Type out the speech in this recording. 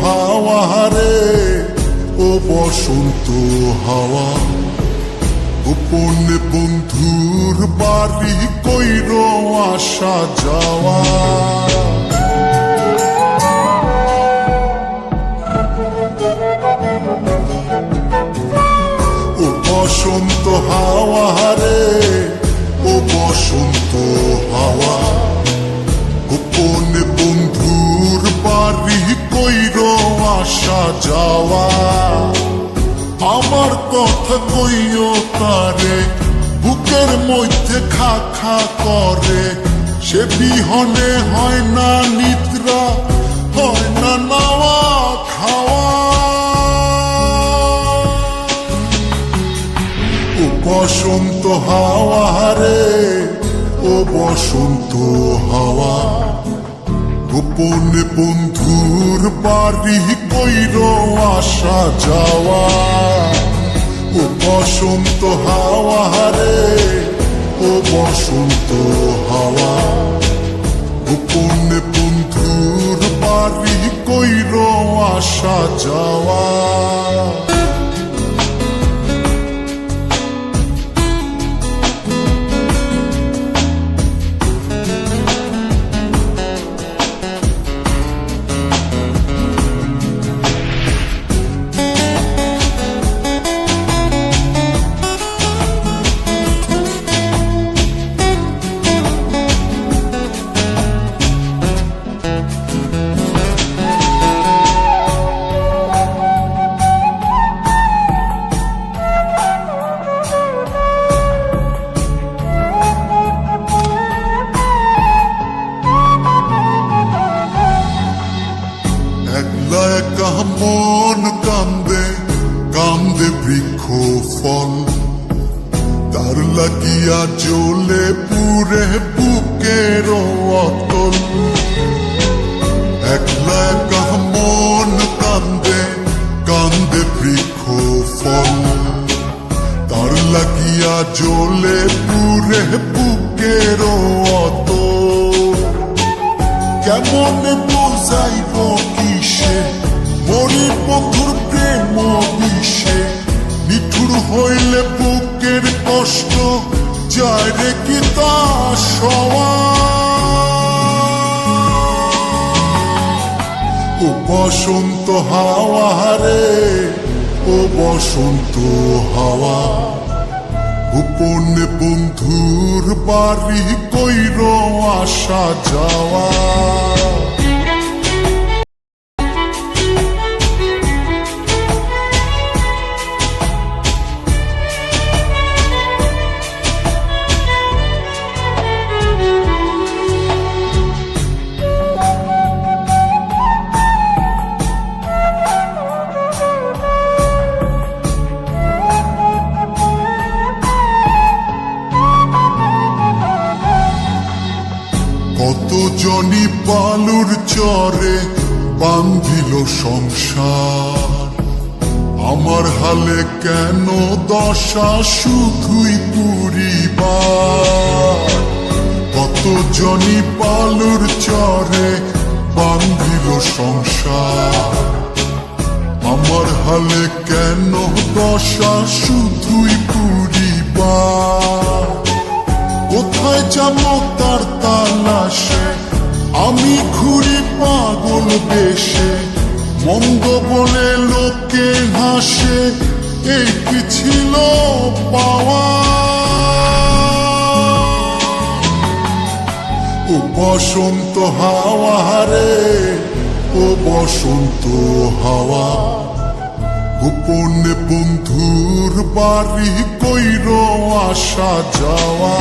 হাওয়া রে, ও বসন্ত হাওয়া, গোপনে বন্ধুর বাড়ি কইর আসা যাওয়া। ও বসন্ত হাওয়া রে, ও বসন্ত হাওয়া, গোপনে বন্ধুর বাড়ি কইর আসা যাওয়া। আমার কথা কইও তারে, বুকের মধ্যে খা খা করে, সে বিহনে হয় না নিদ্রা, হয় না নাওয়া খাওয়া। ও বসন্ত হাওয়া রে, ও বসন্ত হাওয়া, গোপনে বন্ধুর বাড়ি কইর আসা যাওয়া। ও বসন্ত হাওয়া রে, ও বসন্ত হাওয়া, গোপনে বন্ধুর বাড়ি কইর আসা যাওয়া। মন কান্দে কান্দে বৃক্ষ ফল, তার লাগিয়া জ্বলে পুরে বুকের অতল। একলা একা মন কান্দে কান্দে বৃক্ষ ফল, তার লাগিয়া জ্বলে পুরে বুকের অতল। কেমন বুঝাইব কিসে মরি বন্ধুর প্রেম বিষে, নিঠুর হইলে বুকের কষ্ট যায় রে কি তা সওয়া। ও বসন্ত হাওয়া রে, ও বসন্ত হাওয়া, গোপনে বন্ধুর বাড়ি কইর আসা যাওয়া। কত জনি বালুর চরে বান্ধিল সংসার, আমার হালে কেন দশা শুধুই পুরিবার। কত জনি বালুর চরে বান্ধিল সংসার, আমার হালে কেন দশা শুধুই পুরিবার। কোথায় যাবো তার তালাশে, আমি ঘুরি পাগল বেশে, মন্দ বলে লোকে হাসে, এই কি ছিল পাওয়া। ও বসন্ত হাওয়া রে, ও বসন্ত হাওয়া, গোপনে বন্ধুর বাড়ি কইর আসা যাওয়া।